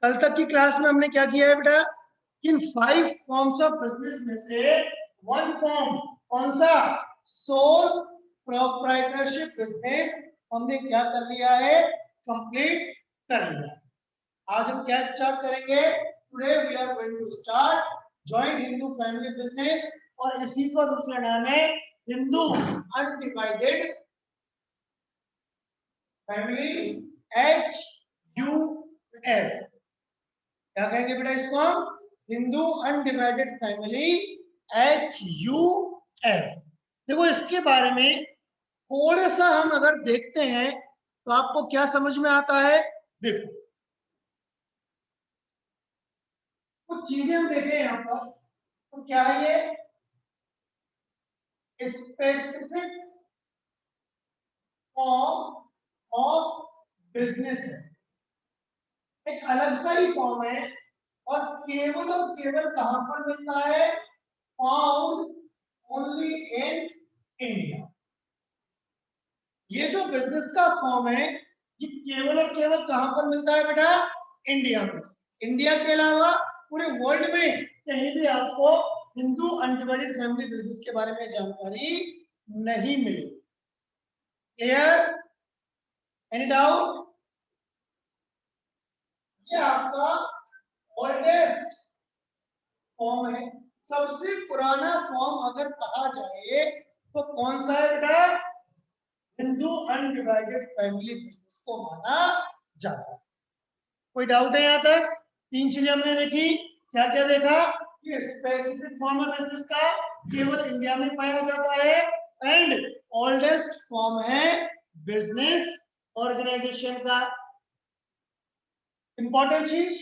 कल तक की क्लास में हमने क्या किया है बेटा, इन 5 फॉर्म्स ऑफ बिजनेस में से वन फॉर्म कौन सा, सोल प्रोप्राइटरशिप बिजनेस, हमने क्या कर लिया है, कंप्लीट कर लिया। आज हम क्या स्टार्ट करेंगे, today we are going to start joint Hindu family business, और इसी का दूसरा नाम है हिंदू अनडिवाइडेड फैमिली, HUF। क्या कहेंगे बेटा इसको हम, हिंदू अनडिवाइडेड फैमिली, HUF। देखो इसके बारे में थोड़ा सा हम अगर देखते हैं तो आपको क्या समझ में आता है। देखो कुछ चीजें हम देखें यहाँ पर, तो क्या है ये, स्पेसिफिक फॉर्म ऑफ बिजनेस है, एक अलग सा ही फॉर्म है, और केवल कहां पर मिलता है, फाउंड ओनली इन इंडिया। ये जो बिजनेस का फॉर्म है ये केवल और केवल कहां पर मिलता है बेटा, इंडिया में। इंडिया के अलावा पूरे वर्ल्ड में कहीं भी आपको हिंदू अनडिवाइडेड फैमिली बिजनेस के बारे में जानकारी नहीं मिली। Clear, any doubt? ये आपका ओल्डेस्ट फॉर्म है, सबसे पुराना फॉर्म अगर कहा जाए तो कौन सा है बेटा, हिंदू अनडिवाइडेड फैमिली बिजनेस को माना जाता है। कोई डाउट है यहाँ तक? 3 चीजें हमने देखी, क्या क्या देखा, कि स्पेसिफिक फॉर्म ऑफ बिजनेस का केवल इंडिया में पाया जाता है, एंड ओल्डेस्ट फॉर्म है बिजनेस ऑर्गेनाइजेशन का। इंपॉर्टेंट चीज,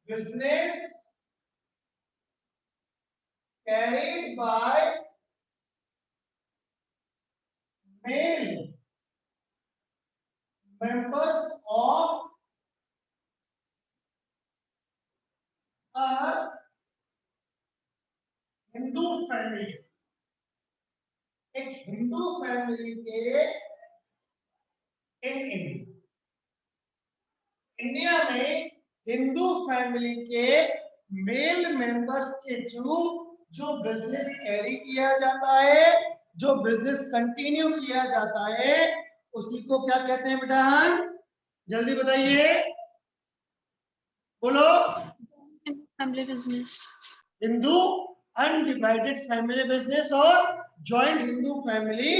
business carried by male members of a Hindu family, एक हिंदू फैमिली के इन इंडिया, इंडिया में हिंदू फैमिली के मेल मेंबर्स के थ्रू जो बिजनेस कैरी किया जाता है, जो बिजनेस कंटिन्यू किया जाता है, उसी को क्या कहते हैं बेटा, जल्दी बताइए, बोलो। Family business, Hindu undivided family business और जॉइंट हिंदू फैमिली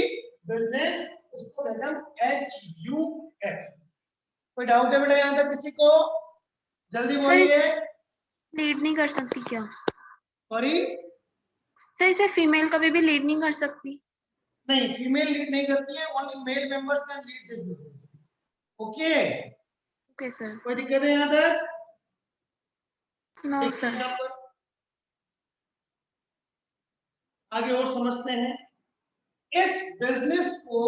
बिजनेस, उसको कहते हैं HUF। कोई डाउट है बेटा यहाँ तक किसी को, जल्दी बोलिए। लीड नहीं कर सकती क्या? सॉरी, सर इसे फीमेल कभी भी लीड नहीं कर सकती? नहीं, फीमेल लीड नहीं करती है, only male members can lead this business. Okay, okay sir. कोई दिक्कत है यहाँ तक? नो देखिए सर। यहाँ पर आगे और समझते हैं। इस बिजनेस को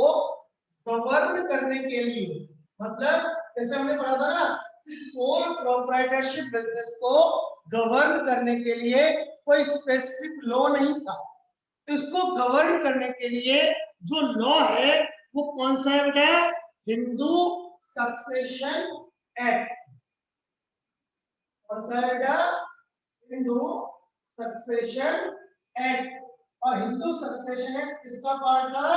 गवर्न करने के लिए, मतलब जैसे हमने पढ़ा था ना, सोल प्रोप्राइटरशिप बिजनेस को गवर्न करने के लिए कोई स्पेसिफिक लॉ नहीं था, इसको गवर्न करने के लिए जो लॉ है वो कौन सा है बेटा, हिंदू सक्सेशन एक्ट। कौन सा है बेटा, हिंदू सक्सेशन एक्ट। और हिंदू सक्सेशन एक्ट किसका पार्ट था,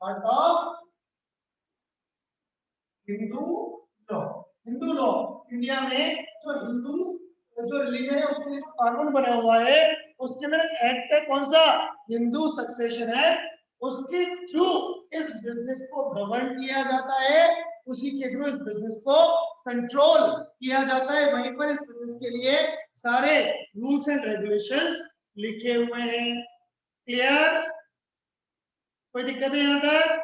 part of Hindu law. Hindu law, India में जो हिंदू जो रिलीजन है उसके लिए जो कानून बना हुआ है, उसके अंदर एक एक्ट है, कौन सा, हिंदू सक्सेशन एक्ट। उसके थ्रू इस बिजनेस को गवर्न किया जाता है, उसी के थ्रू इस बिजनेस को कंट्रोल किया जाता है। वहीं पर इस बिजनेस के लिए सारे रूल्स एंड रेगुलेशंस लिखे हुए हैं। क्लियर, कोई दिक्कत है यहाँ तक?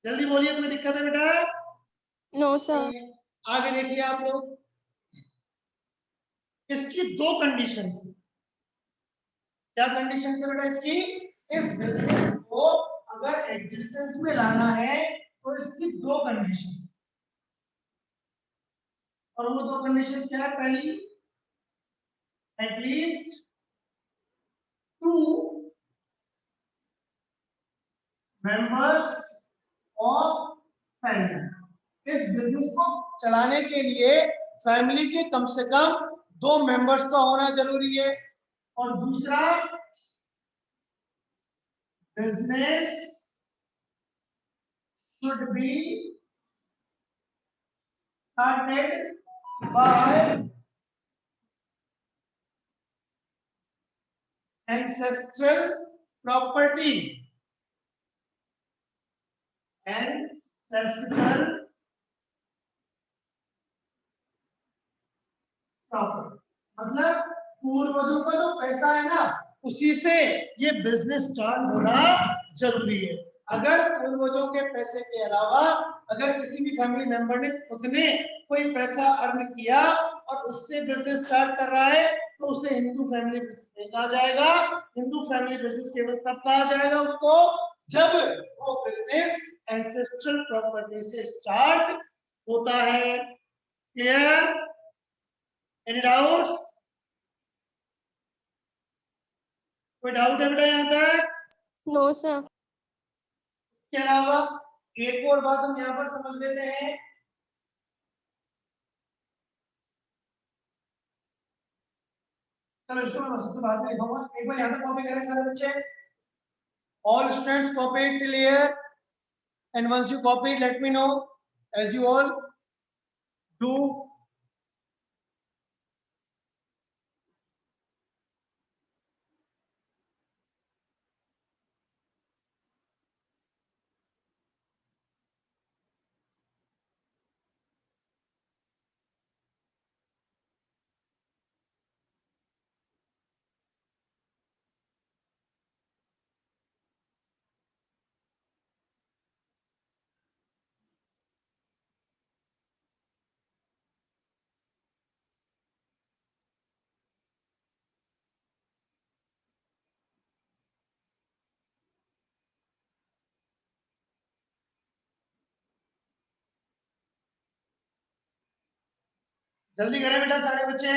जल्दी बोलिए, कोई दिक्कत है बेटा? No sir. आगे देखिए आप लोग, इसकी 2 कंडीशन है। क्या कंडीशन है बेटा इसकी, इस बिजनेस को अगर एग्जिस्टेंस में लाना है तो इसकी 2 कंडीशन, और वो 2 कंडीशन क्या है, पहली, एटलीस्ट 2 members इस बिजनेस को चलाने के लिए फैमिली के कम से कम 2 मेंबर्स का होना जरूरी है। और दूसरा, business should be started by ancestral property, ancestral property मतलब पूर्वजों का जो पैसा है ना, उसी से ये बिजनेस स्टार्ट होना जरूरी है। अगर पूर्वजों के पैसे के अलावा अगर किसी भी फैमिली मेंबर ने खुद ने कोई पैसा अर्न किया और उससे बिजनेस स्टार्ट कर रहा है, तो उसे हिंदू फैमिली बिजनेस नहीं कहा जाएगा। हिंदू फैमिली बिजनेस केवल तब कहा जाएगा उसको जब वो बिजनेस एंसेस्ट्रल प्रॉपर्टी से स्टार्ट होता है। क्लियर? Any doubts? कोई डाउट है बेटा यहाँ तक? No sir. इसके अलावा एक और बात हम यहाँ पर समझ लेते हैं। चलो इसको मैं सबसे बाद में लिखूंगा, एक बार यहाँ तक कॉपी करें सारे बच्चे। All students copy it till here, and once you copy it, let me know, as you all do. जल्दी करें बेटा सारे बच्चे।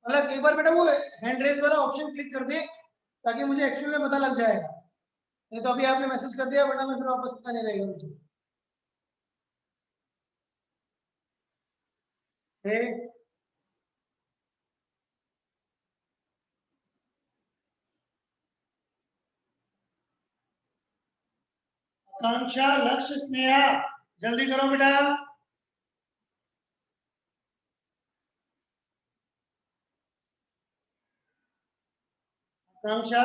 मतलब एक बार बेटा वो हैंड रेस वाला ऑप्शन क्लिक कर दे, ताकि मुझे एक्चुअल में पता लग जाएगा। नहीं तो अभी आपने मैसेज कर दिया, वरना मैं फिर वापस पता नहीं रहेगा मुझे। आकांक्षा, लक्ष्य, स्नेहा, जल्दी करो बेटा। आकांक्षा,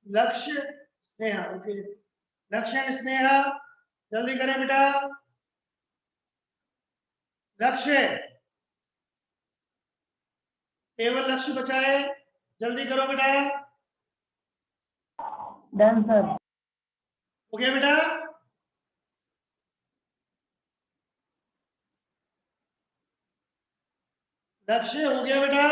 लक्ष्य, स्नेहा। ओके, लक्ष्य एंड स्नेहा, जल्दी करें बेटा। लक्ष्य, केवल लक्ष्य बचा है, जल्दी करो बेटा। Done sir. हो गया बेटा? लक्ष्य हो गया बेटा?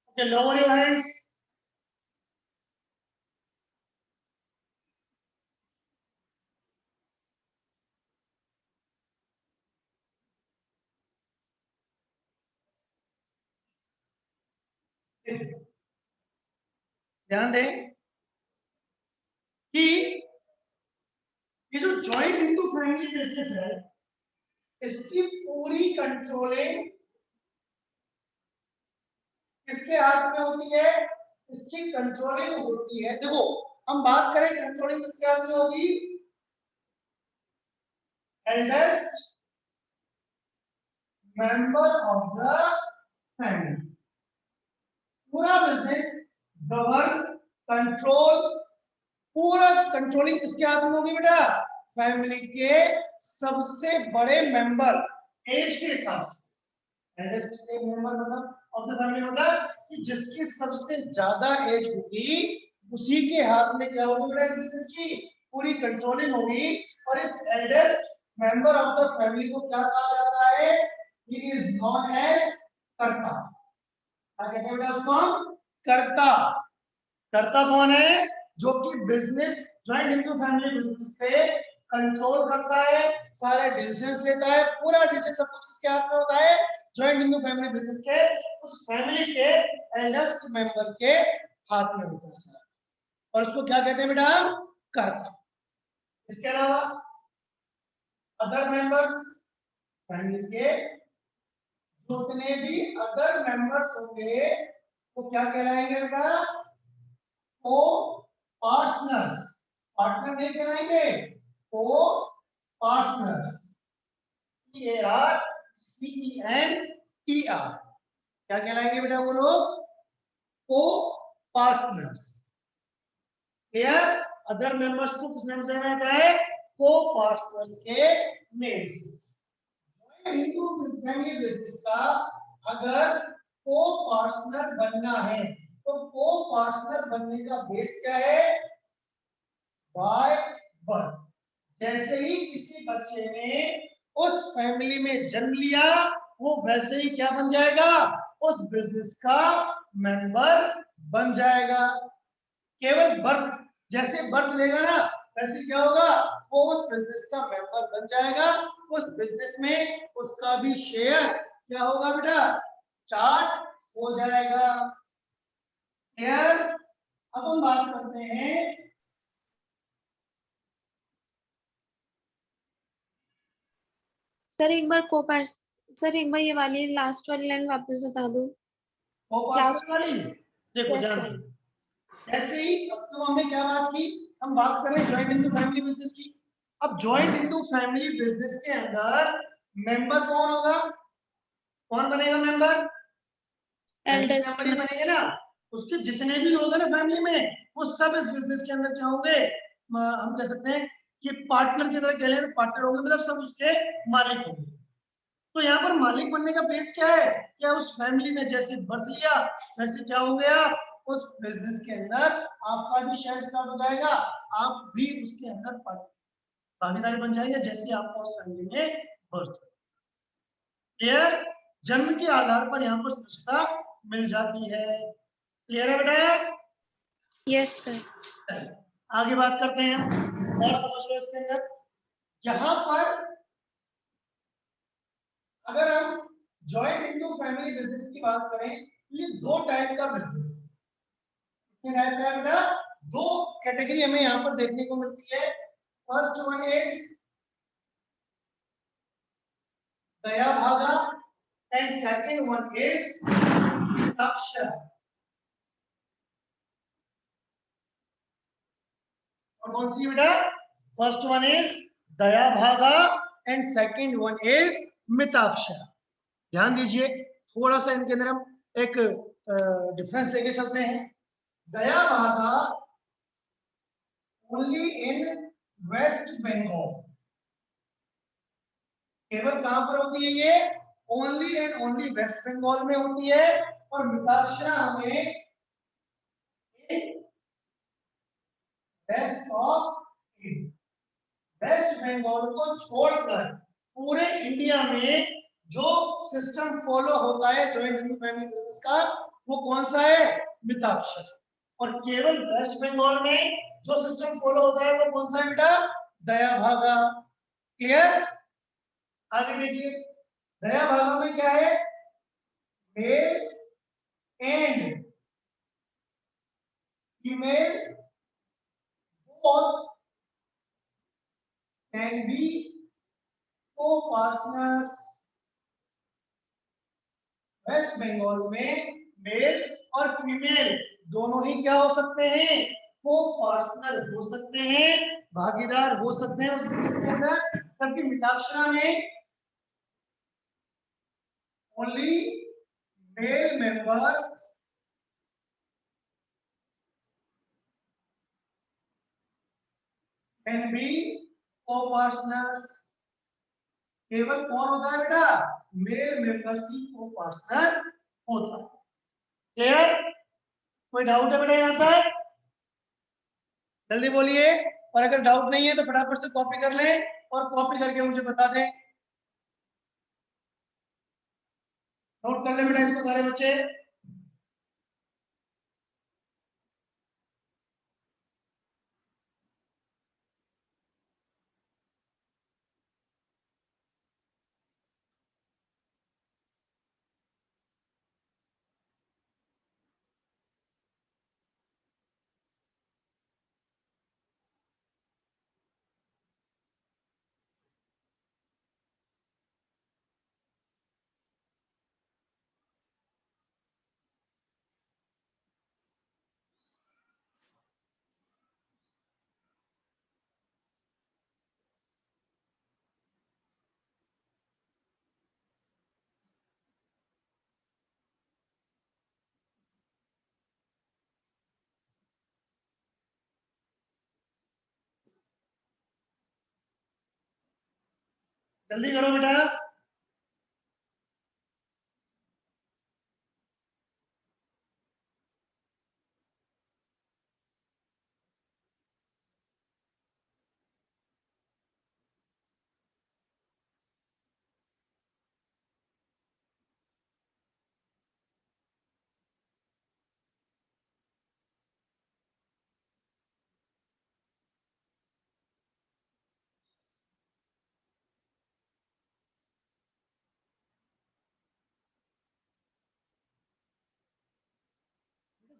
Okay, lower your hands. ध्यान दें कि ये जो जॉइंट हिंदू फैमिली बिजनेस है, इसकी पूरी कंट्रोलिंग किसके हाथ में होती है? इसकी कंट्रोलिंग होती है, देखो हम बात करें कंट्रोलिंग किसके हाथ में होगी? Eldest member of the family. पूरा बिजनेस गवर्न, कंट्रोल, पूरा कंट्रोलिंग किसके हाथ में होगी बेटा? फैमिली के सबसे बड़े मेंबर, एज के हिसाब से। एल्डेस्ट मेंबर मतलब ऑफ द फैमिली मतलब कि जिसकी सबसे ज्यादा एज होगी, उसी के हाथ में क्या होगा बेटा? इस बिजनेस की पूरी कंट्रोलिंग होगी। और इस eldest member of the family को क्या कहा जाता है? ही इज नॉन एज कर्ता। क्या कहते हैं बेटा उसको? कर्ता। कर्ता कौन है? जो कि business, joint Hindu family business पे कंट्रोल करता है, सारे डिसीजंस लेता है, पूरा डिसीजन सब कुछ किसके हाथ में होता है? ज्वाइंट हिंदू फैमिली बिजनेस के उस फैमिली के एल्डेस्ट मेंबर के हाथ में होता है सारा। और उसको क्या कहते हैं बेटा? कर्ता। इसके अलावा अदर मेंबर्स, फैमिली के जितने भी अदर मेंबर्स होंगे वो क्या कहलाएंगे बेटा? को पार्टनर्स। पार्टनर नहीं कहलाएंगे, को पार्टनर्स। PARCENER क्या कहलाएंगे बेटा वो लोग? को पार्टनर्स। क्लियर? अदर मेंबर्स को किस नाम से जाना है? को पार्टनर्स के नेम से। हिंदू फैमिली बिजनेस का अगर को पार्टनर बनना है तो को पार्टनर बनने का बेस क्या है? By birth. जैसे ही किसी बच्चे ने उस फैमिली में जन्म लिया वो वैसे ही क्या बन जाएगा? उस बिजनेस का मेंबर बन जाएगा। केवल बर्थ, जैसे बर्थ लेगा ना वैसे क्या होगा? वो उस बिजनेस का मेंबर बन जाएगा। उस बिजनेस में उसका भी शेयर क्या होगा बेटा? स्टार्ट हो जाएगा। क्लियर? अब हम बात करते हैं सर एक बार सर एक बार ये वाली लास्ट वाली लाइन वापस बता दो। को-पार्टनर वाली। देखो यस ध्यान सर। दो, जैसे ही अब तो हमने क्या बात की? हम बात कर रहे हैं ज्वाइंट हिंदू फैमिली बिजनेस की। अब ज्वाइंट हिंदू फैमिली बिजनेस के अंदर मेंबर कौन होगा? कौन बनेगा मेंबर? फैमिली एल्डेस्ट मेंबर ही में। बनेंगे ना। उसके जितने भी होगा ना फैमिली में वो सब इस बिजनेस के अंदर क्या होंगे? हम कह सकते हैं कि पार्टनर की तरह कह लें, पार्टनर होंगे मतलब सब उसके मालिक होंगे। तो यहाँ पर मालिक बनने का बेस क्या है? क्या उस फैमिली में जैसे बर्थ लिया वैसे क्या हो गया? उस बिजनेस के अंदर आपका भी शेयर स्टार्ट हो जाएगा, आप भी उसके अंदर भागीदारी बन जाएंगे जैसे आपका उस फैमिली में बर्थ। क्लियर? जन्म के आधार पर यहाँ पर सदस्यता मिल जाती है। क्लियर है बेटा? Yes sir. आगे बात करते हैं हम और समझ लो इसके अंदर। यहाँ पर अगर हम जॉइंट हिंदू फैमिली बिजनेस की बात करें तो ये दो टाइप का बिजनेस, कितने टाइप का है बेटा? दो कैटेगरी हमें यहाँ पर देखने को मिलती है। फर्स्ट वन इज दया भागा एंड सेकंड वन इज अक्षर। और कौन सी बेटा? फर्स्ट वन इज दया भागा and second one is Mitakshara. ध्यान दीजिए, थोड़ा सा इनके अंदर हम एक डिफरेंस लेके चलते हैं। दया भागा ओनली इन वेस्ट बंगाल, केवल कहां पर होती है ये? Only and only West Bengal में होती है। और मिताक्षरा हमें रेस्ट ऑफ वेस्ट बंगाल को छोड़कर पूरे इंडिया में जो सिस्टम फॉलो होता है ज्वाइंट हिंदू फैमिली बिजनेस का वो कौन सा है? मिताक्षर। और केवल वेस्ट बंगाल में जो सिस्टम फॉलो होता है वो कौन सा है बेटा? दया भागा। क्लियर? आगे देखिए, दया भागा में क्या है? Male and female both can be co-partners। West Bengal में मेल और फीमेल दोनों ही क्या हो सकते हैं? को पार्टनर हो सकते हैं, भागीदार हो सकते हैं उस बिजनेस के अंदर। जबकि मिताक्षरा में only male members can be को पार्टनर्स। केवल कौन होता है बेटा? मेल मेंबर्स ही को पार्टनर होता है। क्लियर? कोई डाउट है बेटा यहाँ तक? जल्दी बोलिए। और अगर डाउट नहीं है तो फटाफट से कॉपी कर लें और कॉपी करके मुझे बता दें। नोट कर ले बेटा इसको सारे बच्चे। जल्दी करो बेटा।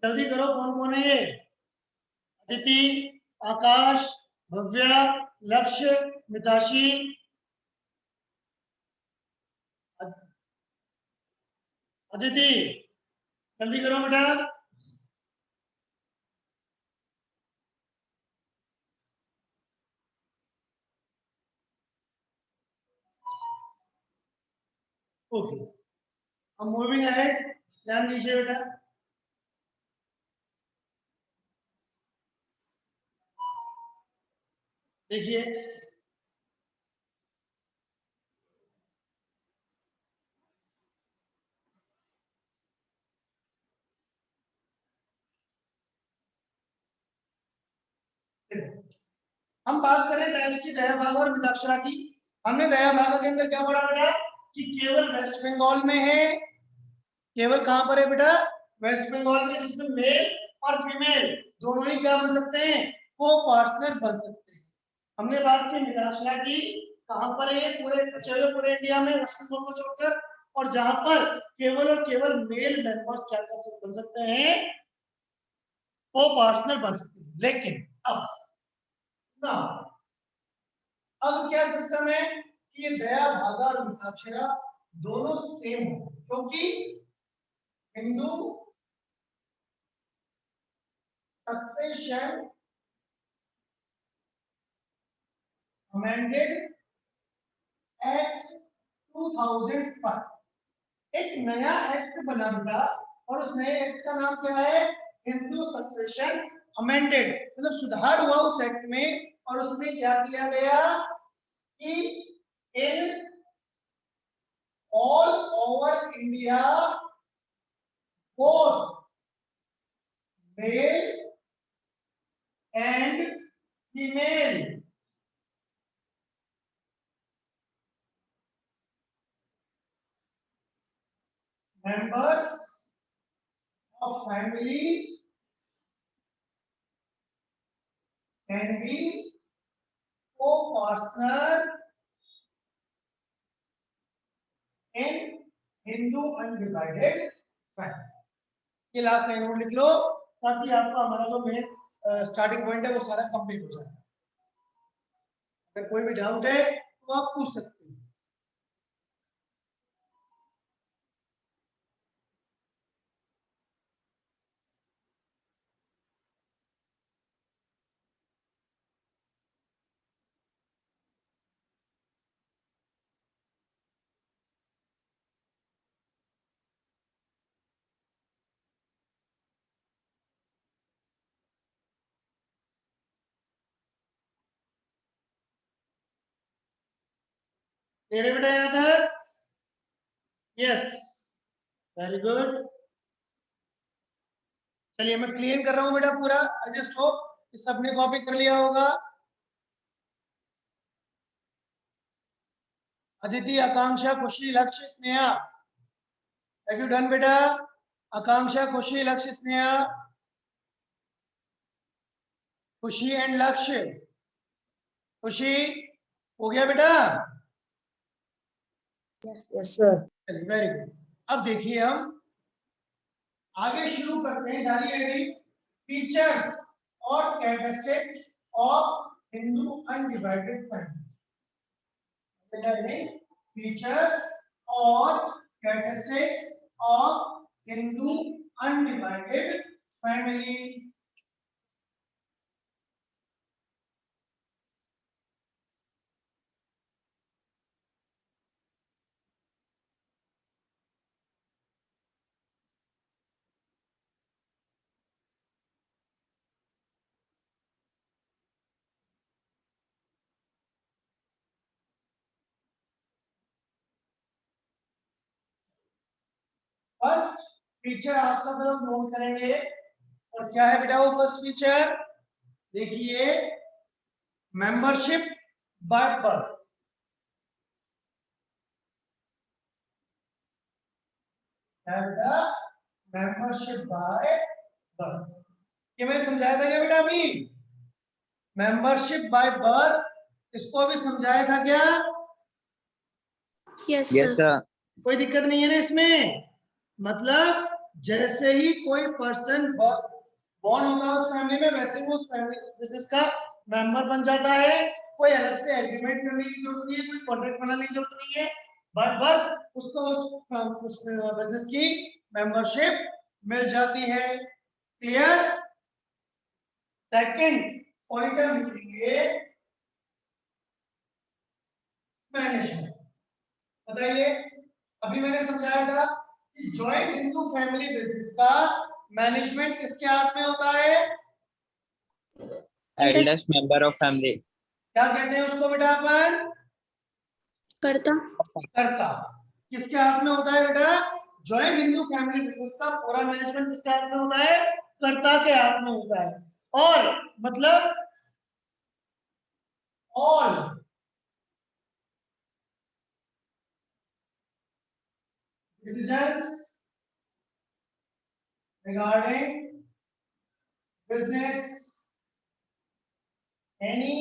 जल्दी करो, कौन कौन है ये? अदिति, आकाश, भव्या, लक्ष्य, मिताशी, अदिति, जल्दी करो बेटा। ओके, अब मूविंग अहेड, ध्यान दीजिए बेटा। देखिए, हम बात करें टाइप्स की दया भागा और मिताक्षरा की। हमने दया भागा के अंदर क्या पढ़ा बेटा कि केवल वेस्ट बंगाल में है। केवल कहां पर है बेटा? वेस्ट बंगाल में, जिसमें मेल और फीमेल दोनों ही क्या बन सकते हैं? को पार्टनर बन सकते हैं। हमने बात की मिताक्षरा की, कहां पर है? पूरे चलो पूरे इंडिया में, वेस्ट बंगाल को छोड़कर, और जहां पर केवल और केवल मेल मेंबर्स क्या कर सकते बन सकते हैं? को पार्टनर बन सकते हैं। लेकिन अब ना, अब क्या सिस्टम है कि ये दया भागा और मिताक्षरा दोनों सेम हो, क्योंकि हिंदू सक्सेशन अमेंडेड एक्ट 2005, एक नया एक्ट बना बेटा, और उस नए एक्ट का नाम क्या है? हिंदू सक्सेशन अमेंडेड, मतलब सुधार हुआ उस एक्ट में। और उसमें क्या किया गया कि in all over India both male and female members of family can be co-partner in Hindu undivided family। ये लास्ट लाइन और लिख लो, ताकि आपका हमारा जो मेन स्टार्टिंग पॉइंट है वो सारा कंप्लीट हो जाए। अगर कोई भी डाउट है तो आप पूछ सकते हैं। तेरे बेटा याद है? Yes, very good. चलिए मैं क्लियर कर रहा हूँ बेटा पूरा। आई जस्ट होप कि सबने कॉपी कर लिया होगा। अदिति, आकांक्षा, खुशी, लक्ष्य, स्नेहा, हैव यू डन बेटा? आकांक्षा, खुशी, लक्ष्य, स्नेहा, खुशी एंड लक्ष्य। खुशी हो गया बेटा? Yes sir. चलिए वेरी गुड। अब देखिए हम आगे शुरू करते हैं डायरी फीचर्स और characteristics of Hindu undivided family. Features और characteristics of Hindu undivided family. Feature आप सब लोग नोट करेंगे। और क्या है बेटा वो फर्स्ट फीचर? देखिए, मेंबरशिप बाय बर्थ। क्या है बेटा? Membership by birth. ये मैंने समझाया था क्या बेटा अभी? मेंबरशिप बाय बर्थ इसको अभी समझाया था क्या? Yes yes sir. सर। कोई दिक्कत नहीं है ना इसमें? मतलब जैसे ही कोई पर्सन बॉर्न होता है उस फैमिली में, वैसे ही वो उस फैमिली बिजनेस का मेंबर बन जाता है। कोई अलग से एग्रीमेंट करने की जरूरत नहीं है, कोई कॉन्ट्रैक्ट बनाने की जरूरत नहीं है। बाय बर्थ उसको उस बिजनेस की मेंबरशिप मिल जाती है। क्लियर? सेकंड पॉइंट हम लिखेंगे मैनेजमेंट। बताइए, अभी मैंने समझाया था कि जॉइंट हिंदू फैमिली बिजनेस का मैनेजमेंट किसके हाथ में होता है? Eldest member of family. क्या कहते हैं उसको बेटा अपन? करता। कर्ता। किसके हाथ में होता है बेटा? जॉइंट हिंदू फैमिली बिजनेस का पूरा मैनेजमेंट किसके हाथ में होता है? कर्ता के हाथ में होता है। और मतलब all decisions regarding business, any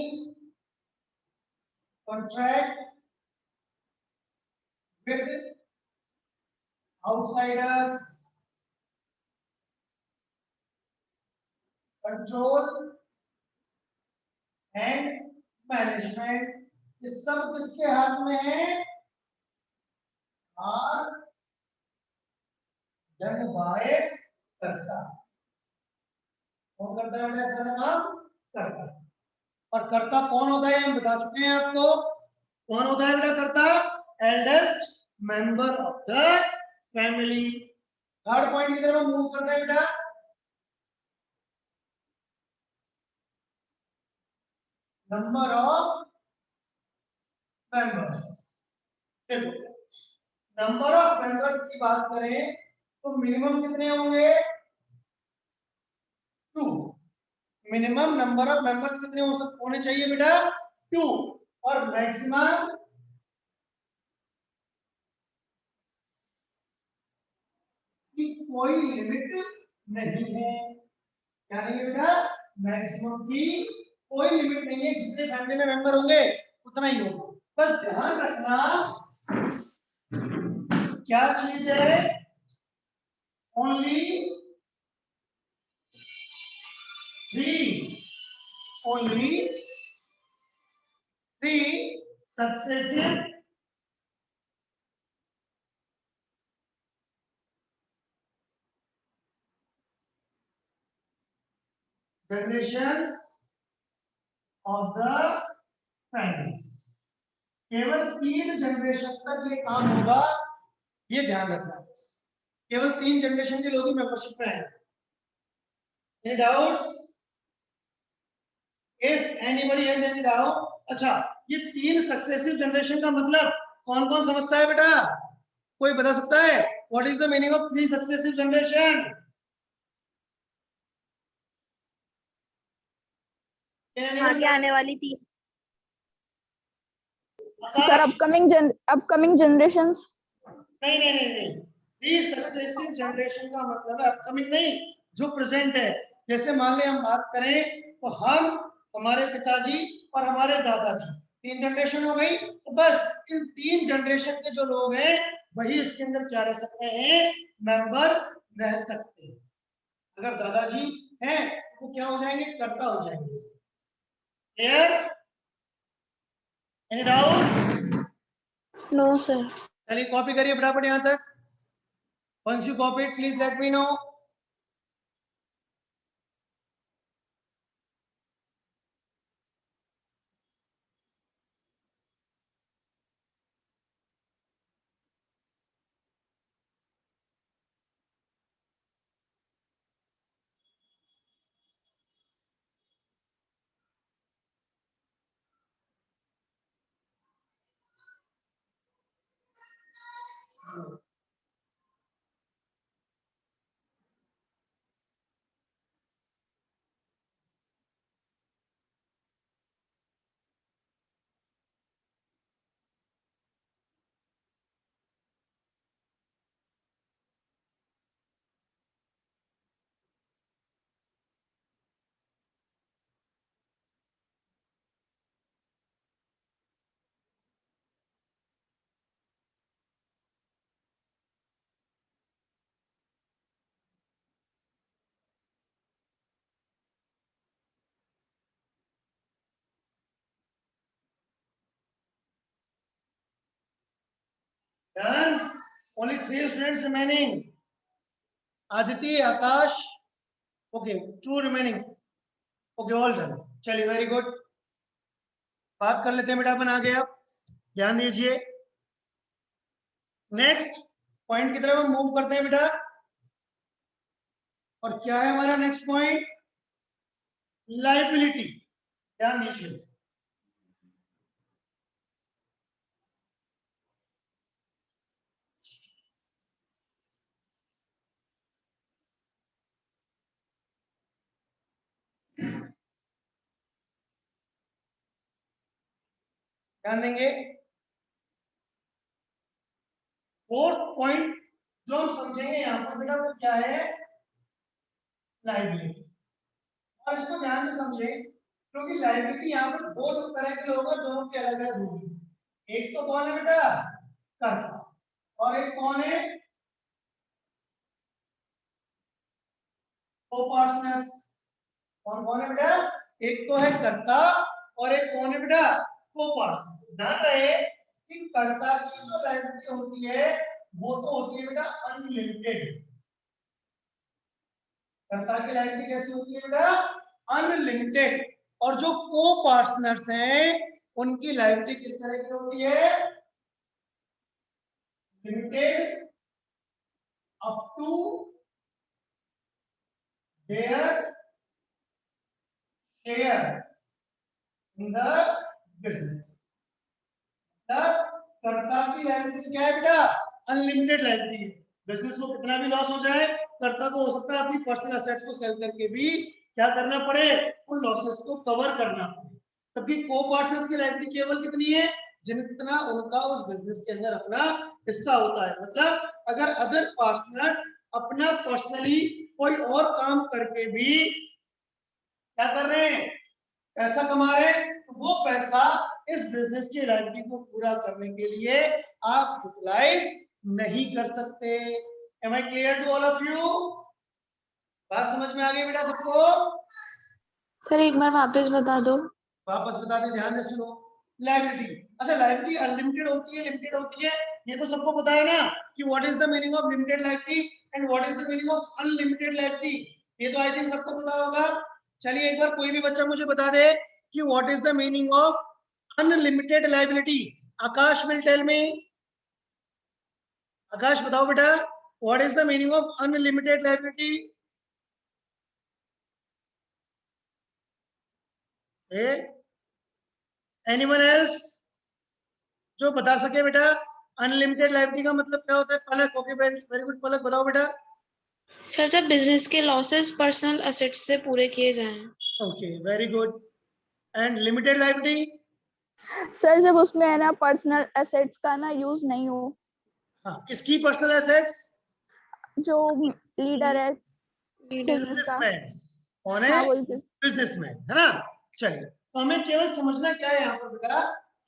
contract with outsiders, control and management, ये सब किसके हाथ में है? आर डन बाय कर्ता। कौन करता है बेटा सारा काम? कर्ता। और कर्ता कौन होता है हम बता चुके हैं आपको। कौन होता है बेटा कर्ता? Eldest member of the family. Third point की तरफ मूव करते हैं बेटा। Number of members. देखो, नंबर ऑफ मेंबर्स की बात करें तो मिनिमम कितने होंगे? 2। मिनिमम नंबर ऑफ मेंबर्स कितने होने चाहिए बेटा? 2। और मैक्सिमम की कोई लिमिट नहीं है। क्या नहीं है बेटा? मैक्सिमम की कोई लिमिट नहीं है, जितने फैमिली में मेंबर होंगे उतना ही होगा। बस ध्यान रखना क्या चीज है? Only 3 only 3 successive generations of the family। केवल 3 जनरेशन तक ये काम होगा, ये ध्यान रखना। केवल 3 जनरेशन के लोग ही मेंबरशिप में हैं। Any doubts? If anybody has any doubt? अच्छा, ये 3 सक्सेसिव जनरेशन का मतलब कौन कौन समझता है बेटा? कोई बता सकता है? What is the meaning of 3 successive generation? आगे आने वाली थी सर अपकमिंग जनरेशंस। नहीं नहीं नहीं नहीं, 3 सक्सेसिव जनरेशन का मतलब है अपकमिंग नहीं, जो प्रेजेंट है। जैसे मान ले हम बात करें तो हम, हमारे पिताजी और हमारे दादाजी, 3 जनरेशन हो गई। तो बस इन 3 जनरेशन के जो लोग हैं वही इसके अंदर क्या रह सकते हैं? मेंबर रह सकते हैं। अगर दादाजी हैं तो क्या हो जाएंगे? कर्ता हो जाएंगे। Clear? Any doubt? No sir. चलिए कॉपी करिए फटाफट यहां तक। Once you copy it, please let me know. Done. Only 3 students remaining. Aditi, Akash. Okay, 2 remaining. Okay, all done. चलिए, very good. बात कर लेते हैं बेटा अपन आगे। अब ध्यान दीजिए, नेक्स्ट पॉइंट की तरफ हम मूव करते हैं बेटा। और क्या है हमारा नेक्स्ट पॉइंट? लायबिलिटी। ध्यान दीजिए, ध्यान देंगे। फोर्थ पॉइंट जो हम समझेंगे यहां पर बेटा वो क्या है? लायबिलिटी। और इसको ध्यान से समझें, क्योंकि लायबिलिटी यहाँ पर दो तरह के लोग हैं, दोनों की अलग अलग होगी। एक तो कौन है बेटा? कर्ता। और एक कौन है? को-पार्टनर्स। कौन कौन है बेटा? एक तो है कर्ता और एक कौन है बेटा? को-पार्टनर। ध्यान रहे कि कर्ता की जो लायबिलिटी होती है वो तो होती है बेटा अनलिमिटेड। कर्ता की लायबिलिटी कैसी होती है बेटा? अनलिमिटेड। और जो को-पार्टनर्स हैं उनकी लायबिलिटी किस तरह की होती है? Limited up to their share in the business। कर्ता की लायबिलिटी क्या है बेटा? अनलिमिटेड लायबिलिटी है। बिजनेस को कितना भी लॉस हो जाए, कर्ता को हो सकता है अपनी पर्सनल एसेट्स को सेल करके भी क्या करना पड़े? उन लॉसेस को कवर करना पड़े। तभी को-पार्टनर्स की लायबिलिटी केवल कितनी है? जितना उनका उस बिजनेस के अंदर अपना हिस्सा होता है। मतलब अगर अदर पार्टनर्स अपना पर्सनली कोई और काम करके भी क्या कर रहे हैं? पैसा कमा रहे हैं, तो वो पैसा इस बिजनेस की लायबिलिटी को पूरा करने के लिए आप यूटिलाइज नहीं कर सकते। Am I clear to all of you? बात समझ में आ गई बेटा सबको? सर एक बार वापस बता दो। वापस बता दें, ध्यान से सुनो। लायबिलिटी, अच्छा लायबिलिटी अनलिमिटेड होती है, लिमिटेड होती है, ये तो सबको पता है ना कि what is the meaning of limited liability and what is the meaning of unlimited liability. ये तो आई थिंक सबको पता होगा। चलिए एक बार कोई भी बच्चा मुझे बता दे कि what is the meaning of unlimited liability. Akash will tell me. Akash बताओ बेटा, what is the meaning of unlimited liability? Anyone else जो बता सके बेटा? अनलिमिटेड लायबिलिटी का मतलब क्या होता है? पलक, ओके वेरी गुड पलक, बताओ बेटा। सर जब बिजनेस के लॉसेस पर्सनल एसेट्स से पूरे किए जाएं। Okay very good. And limited liability? Sir जब उसमें है ना पर्सनल एसेट्स का ना यूज नहीं हो। हाँ, किसकी पर्सनल एसेट्स? जो लीडर है लीडर बिजनेस का। बिजनेसमैन। कौन है? हाँ वही बिजनेसमैन, है ना? चलिए, तो हमें केवल समझना क्या है यहाँ पर बेटा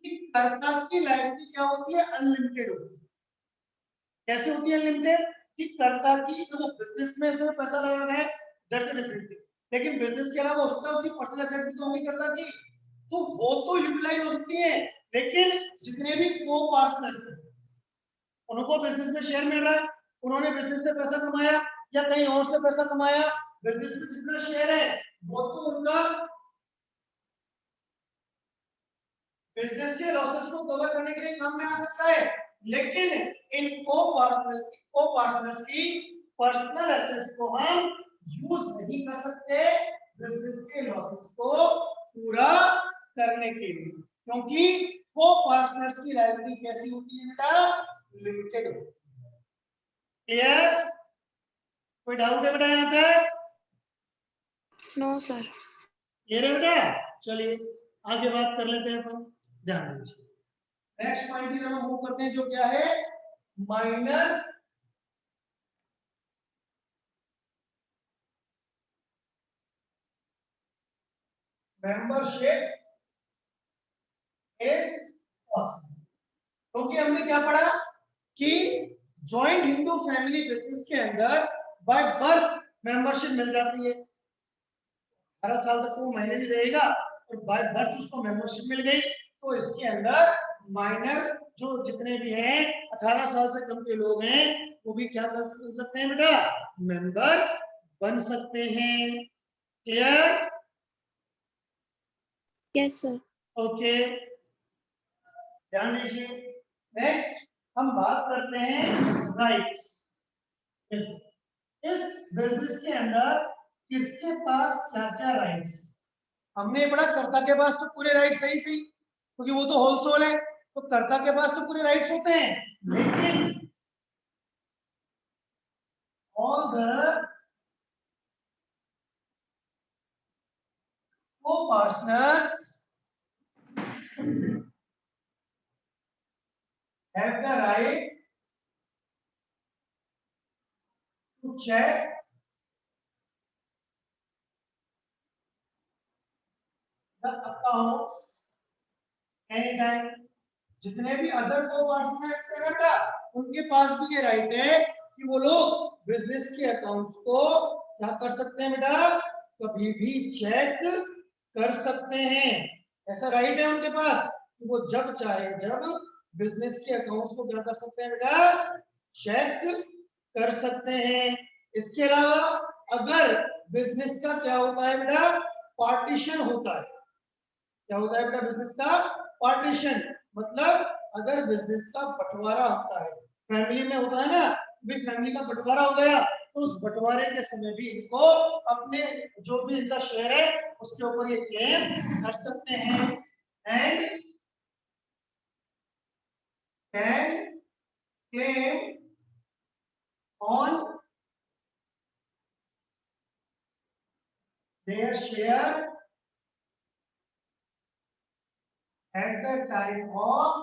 कि कर्ता की लायबिलिटी क्या होती है? अनलिमिटेड होती है। कैसे होती है अनलिमिटेड? कि कर्ता की जो बिजनेस में जो पैसा लगा है दैट्स अ डिफरेंट थिंग, लेकिन बिजनेस के अलावा हो सकता है उसकी पर्सनल एसेट्स भी तो होंगी कर्ता की, तो वो तो यूटिलाइज हो सकती है। लेकिन जितने भी को पार्टनर्स हैं उनको बिजनेस में शेयर मिल रहा है, उन्होंने बिजनेस से पैसा कमाया या कहीं और से पैसा कमाया, बिजनेस में जितना शेयर है वो तो उनका बिजनेस के लॉसेस को कवर करने के लिए काम में आ सकता है। लेकिन इन को पार्टनर्स की पर्सनल एसेट्स को हम यूज नहीं कर सकते बिजनेस के लॉसेस को पूरा करने के लिए, क्योंकि को पार्टनर्स की लायबिलिटी कैसी होती है बेटा? लिमिटेड होती है। क्लियर? कोई डाउट है बेटा यहाँ तक? No sir. क्लियर है बेटा? चलिए आगे बात कर लेते हैं अपन, ध्यान दीजिए। नेक्स्ट पॉइंट की तरफ मूव करते हैं जो क्या है? Minor membership is possible. क्योंकि हमने क्या पढ़ा कि जॉइंट हिंदू फैमिली बिजनेस के अंदर बाय बर्थ मेंबरशिप मिल जाती है। 18 साल तक वो माइनर ही रहेगा और बाय बर्थ उसको मेंबरशिप मिल गई, तो इसके अंदर माइनर जो जितने भी हैं 18 साल से कम के लोग हैं वो भी क्या कर सकते हैं बेटा, मेंबर बन सकते हैं। क्लियर? Yes sir. ओके, ध्यान दीजिए। नेक्स्ट हम बात करते हैं राइट्स। इस बिजनेस के अंदर किसके पास क्या क्या राइट्स? हमने पढ़ा कर्ता के पास तो पूरे राइट्स सही सही, क्योंकि वो तो होलसेल है, तो कर्ता के पास तो पूरे राइट्स होते हैं, लेकिन all the co-partners have the right to check the accounts anytime। जितने भी अदर को-पार्टनर्स है बेटा, उनके पास भी ये राइट है कि वो लोग बिजनेस के अकाउंट्स को क्या कर सकते हैं बेटा, कभी भी चेक कर सकते हैं। ऐसा राइट है उनके पास कि वो जब चाहे जब बिजनेस के अकाउंट्स को क्या कर सकते हैं बेटा, चेक कर सकते हैं। इसके अलावा अगर बिजनेस का क्या होता है बेटा, पार्टीशन होता है। क्या होता है बेटा बिजनेस का पार्टीशन, मतलब अगर बिजनेस का बंटवारा होता है, फैमिली में होता है ना, भी फैमिली का बंटवारा हो गया, तो उस बंटवारे के समय भी इनको अपने जो भी इनका शेयर है उसके ऊपर ये क्लेम कर सकते हैं। And can claim on their share at the time of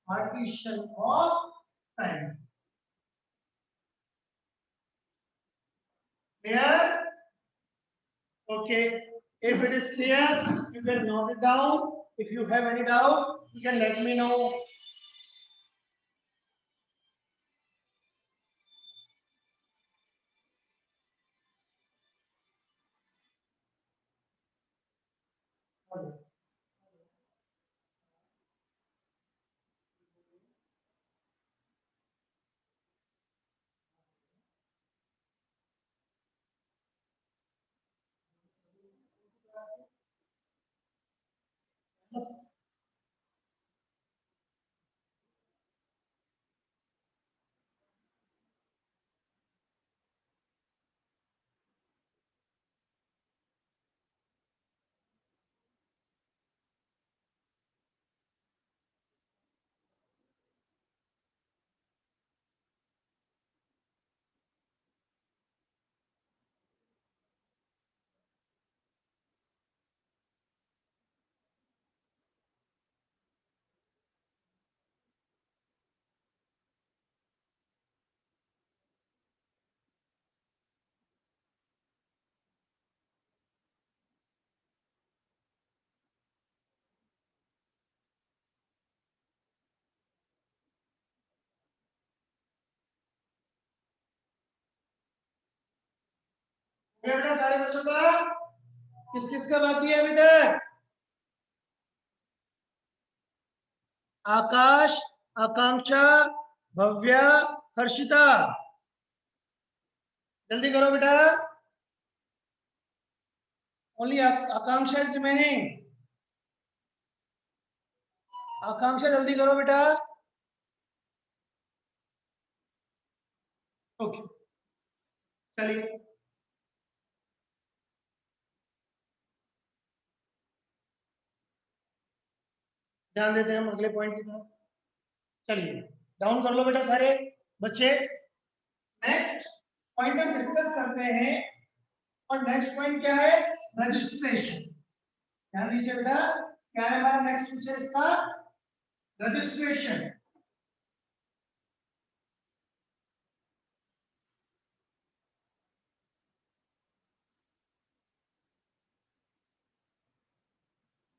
partition of time। Clear? Okay. If it is clear, you can note it down. If you have any doubt, you can let me know. बेटा सारे बच्चों का किस किस का बाकी है अभी तक? आकाश, आकांक्षा, भव्या, हर्षिता, जल्दी करो बेटा। Only Akanksha is remaining. Akanksha जल्दी करो बेटा। ओके, चलिए ध्यान देते हैं हम अगले पॉइंट की तरफ। चलिए डाउन कर लो बेटा सारे बच्चे। नेक्स्ट पॉइंट हम डिस्कस करते हैं, और नेक्स्ट पॉइंट क्या है, रजिस्ट्रेशन। ध्यान दीजिए बेटा, क्या है हमारा नेक्स्ट फीचर इसका, रजिस्ट्रेशन।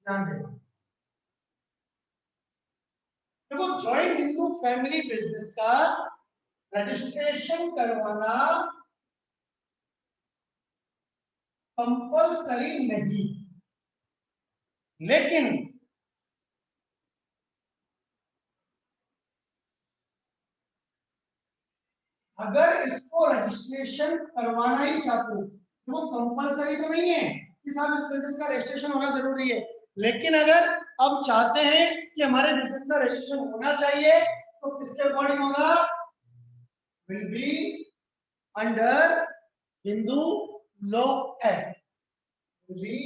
ध्यान देना, देखो जॉइंट हिंदू फैमिली बिजनेस का रजिस्ट्रेशन करवाना कंपल्सरी नहीं, लेकिन अगर इसको रजिस्ट्रेशन करवाना ही चाहते हो तो वो कंपलसरी तो नहीं है कि साहब इस बिजनेस का रजिस्ट्रेशन होना जरूरी है, लेकिन अगर अब चाहते हैं कि हमारे बिजनेस का रजिस्ट्रेशन होना चाहिए तो किसके अकॉर्डिंग होगा, will be under Hindu law act, will be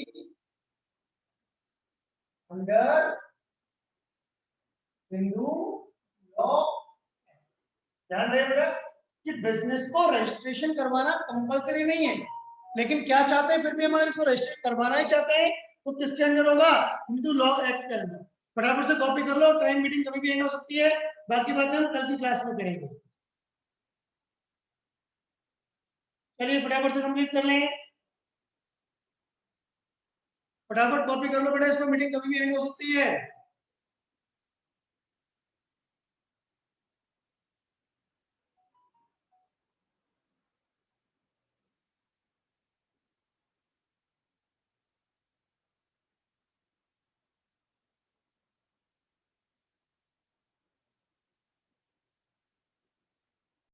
under Hindu law. ध्यान रहे बेटा कि बिजनेस को रजिस्ट्रेशन करवाना कंपलसरी नहीं है, लेकिन क्या चाहते हैं फिर भी हम अगर इसको रजिस्टर करवाना ही चाहते हैं तो किसके अंदर होगा, हिंदू लॉ एक्ट के अंदर। फटाफट से कॉपी कर लो, टाइम मीटिंग कभी भी एंड हो सकती है, बाकी बातें हम कल की क्लास में करेंगे। चलिए फटाफट से कंप्लीट कर लें, फटाफट कॉपी कर लो बेटा, इसमें मीटिंग कभी भी एंड हो सकती है।